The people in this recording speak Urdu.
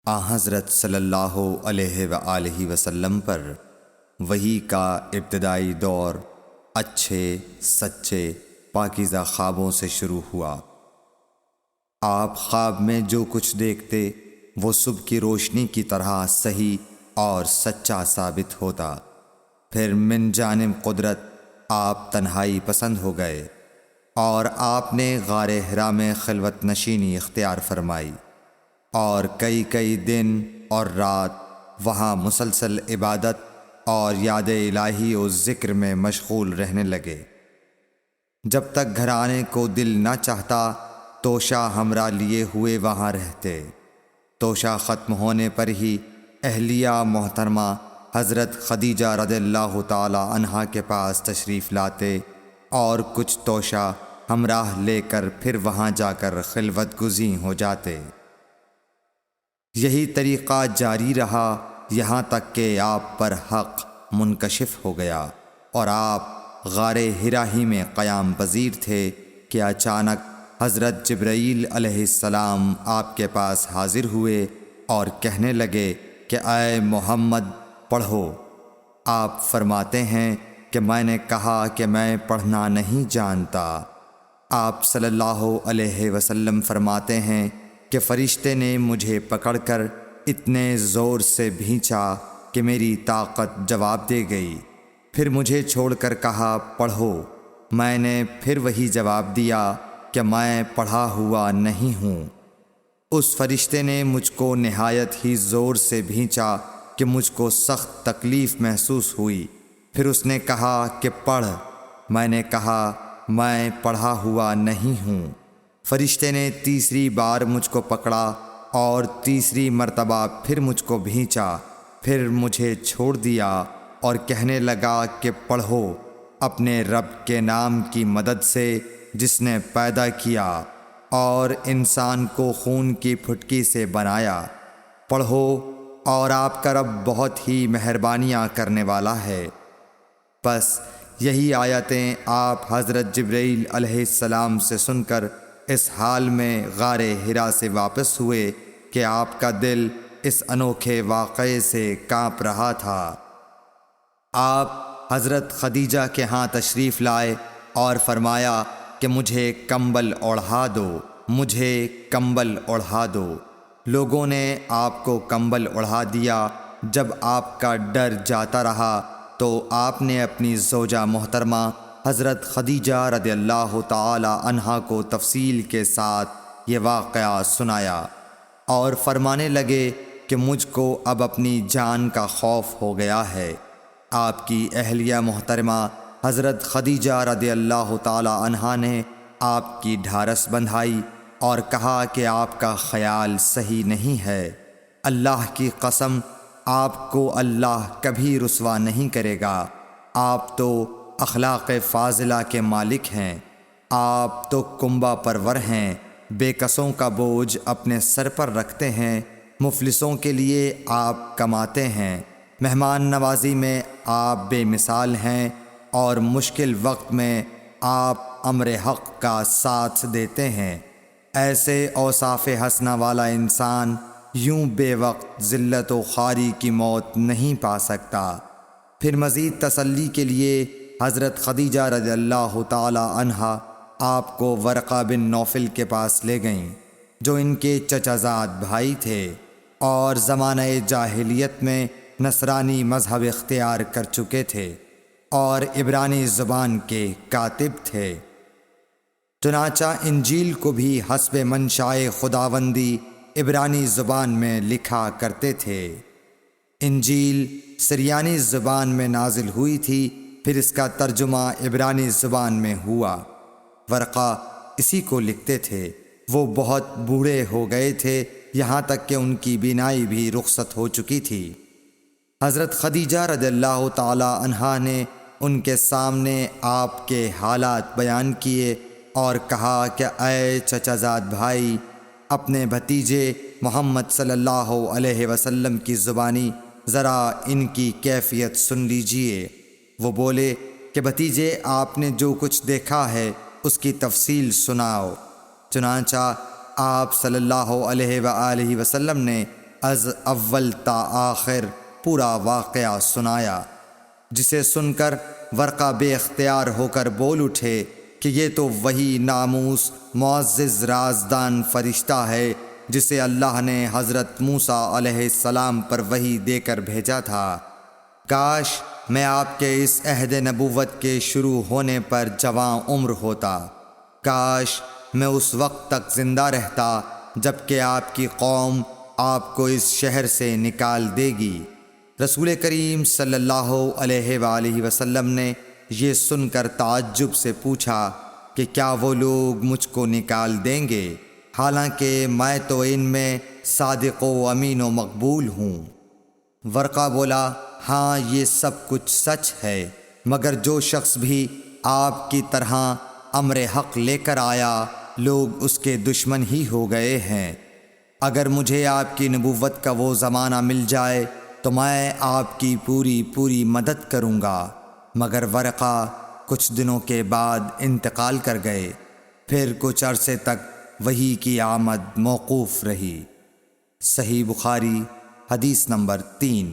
حضرت صلی اللہ علیہ وآلہ وسلم پر وحی کا ابتدائی دور اچھے سچے پاکیزہ خوابوں سے شروع ہوا۔ آپ خواب میں جو کچھ دیکھتے وہ صبح کی روشنی کی طرح صحیح اور سچا ثابت ہوتا۔ پھر من جانب قدرت آپ تنہائی پسند ہو گئے اور آپ نے غار حرا میں خلوت نشینی اختیار فرمائی اور کئی دن اور رات وہاں مسلسل عبادت اور یاد الہی و ذکر میں مشغول رہنے لگے۔ جب تک گھر آنے کو دل نہ چاہتا توشہ ہمراہ لیے ہوئے وہاں رہتے۔ توشہ ختم ہونے پر ہی اہلیہ محترمہ حضرت خدیجہ رضی اللہ تعالی عنہا کے پاس تشریف لاتے اور کچھ توشہ ہمراہ لے کر پھر وہاں جا کر خلوت گزین ہو جاتے۔ یہی طریقہ جاری رہا یہاں تک کہ آپ پر حق منکشف ہو گیا اور آپ غار حرا ہی میں قیام پذیر تھے کہ اچانک حضرت جبرائیل علیہ السلام آپ کے پاس حاضر ہوئے اور کہنے لگے کہ اے محمد پڑھو۔ آپ فرماتے ہیں کہ میں نے کہا کہ میں پڑھنا نہیں جانتا۔ آپ صلی اللہ علیہ وسلم فرماتے ہیں کہ فرشتے نے مجھے پکڑ کر اتنے زور سے بھینچا کہ میری طاقت جواب دے گئی۔ پھر مجھے چھوڑ کر کہا پڑھو۔ میں نے پھر وہی جواب دیا کہ میں پڑھا ہوا نہیں ہوں۔ اس فرشتے نے مجھ کو نہایت ہی زور سے بھینچا کہ مجھ کو سخت تکلیف محسوس ہوئی۔ پھر اس نے کہا کہ پڑھ۔ میں نے کہا میں پڑھا ہوا نہیں ہوں۔ فرشتے نے تیسری بار مجھ کو پکڑا اور تیسری مرتبہ پھر مجھ کو بھینچا۔ پھر مجھے چھوڑ دیا اور کہنے لگا کہ پڑھو اپنے رب کے نام کی مدد سے جس نے پیدا کیا اور انسان کو خون کی پھٹکی سے بنایا۔ پڑھو اور آپ کا رب بہت ہی مہربانیاں کرنے والا ہے۔ بس یہی آیتیں آپ حضرت جبرائیل علیہ السلام سے سن کر اس حال میں غار حرا سے واپس ہوئے کہ آپ کا دل اس انوکھے واقعے سے کانپ رہا تھا۔ آپ حضرت خدیجہ کے ہاں تشریف لائے اور فرمایا کہ مجھے کمبل اوڑھا دو، مجھے کمبل اوڑھا دو۔ لوگوں نے آپ کو کمبل اوڑھا دیا۔ جب آپ کا ڈر جاتا رہا تو آپ نے اپنی زوجہ محترمہ حضرت خدیجہ رضی اللہ تعالی عنہا کو تفصیل کے ساتھ یہ واقعہ سنایا اور فرمانے لگے کہ مجھ کو اب اپنی جان کا خوف ہو گیا ہے۔ آپ کی اہلیہ محترمہ حضرت خدیجہ رضی اللہ تعالی عنہا نے آپ کی ڈھارس بندھائی اور کہا کہ آپ کا خیال صحیح نہیں ہے۔ اللہ کی قسم آپ کو اللہ کبھی رسوا نہیں کرے گا۔ آپ تو اخلاق فاضلہ کے مالک ہیں۔ آپ تو کنبہ پرور ہیں، بے کسوں کا بوجھ اپنے سر پر رکھتے ہیں، مفلسوں کے لیے آپ کماتے ہیں، مہمان نوازی میں آپ بے مثال ہیں اور مشکل وقت میں آپ امر حق کا ساتھ دیتے ہیں۔ ایسے اوصاف حسنہ والا انسان یوں بے وقت ذلت و خواری کی موت نہیں پا سکتا۔ پھر مزید تسلی کے لیے حضرت خدیجہ رضی اللہ تعالی عنہا آپ کو ورقہ بن نوفل کے پاس لے گئیں جو ان کے چچا زاد بھائی تھے اور زمانہ جاہلیت میں نصرانی مذہب اختیار کر چکے تھے اور عبرانی زبان کے کاتب تھے۔ چنانچہ انجیل کو بھی حسب منشائے خداوندی عبرانی زبان میں لکھا کرتے تھے۔ انجیل سریانی زبان میں نازل ہوئی تھی، پھر اس کا ترجمہ عبرانی زبان میں ہوا۔ ورقہ اسی کو لکھتے تھے۔ وہ بہت بوڑھے ہو گئے تھے، یہاں تک کہ ان کی بینائی بھی رخصت ہو چکی تھی۔ حضرت خدیجہ رضی اللہ تعالی عنہا نے ان کے سامنے آپ کے حالات بیان کیے اور کہا کہ اے چچا زاد بھائی، اپنے بھتیجے محمد صلی اللہ علیہ وسلم کی زبانی ذرا ان کی کیفیت سن لیجئے۔ وہ بولے کہ بھتیجے آپ نے جو کچھ دیکھا ہے اس کی تفصیل سناؤ۔ چنانچہ آپ صلی اللہ علیہ وآلہ وسلم نے از اول تا آخر پورا واقعہ سنایا، جسے سن کر ورقہ بے اختیار ہو کر بول اٹھے کہ یہ تو وہی ناموس معزز رازدان فرشتہ ہے جسے اللہ نے حضرت موسیٰ علیہ السلام پر وحی دے کر بھیجا تھا۔ کاش میں آپ کے اس عہد نبوت کے شروع ہونے پر جواں عمر ہوتا، کاش میں اس وقت تک زندہ رہتا جب کہ آپ کی قوم آپ کو اس شہر سے نکال دے گی۔ رسول کریم صلی اللہ علیہ وآلہ وسلم نے یہ سن کر تعجب سے پوچھا کہ کیا وہ لوگ مجھ کو نکال دیں گے، حالانکہ میں تو ان میں صادق و امین و مقبول ہوں۔ ورقہ بولا، ہاں یہ سب کچھ سچ ہے، مگر جو شخص بھی آپ کی طرح امر حق لے کر آیا لوگ اس کے دشمن ہی ہو گئے ہیں۔ اگر مجھے آپ کی نبوت کا وہ زمانہ مل جائے تو میں آپ کی پوری مدد کروں گا، مگر ورقہ کچھ دنوں کے بعد انتقال کر گئے، پھر کچھ عرصے تک وحی کی آمد موقوف رہی۔ صحیح بخاری حدیث نمبر 3۔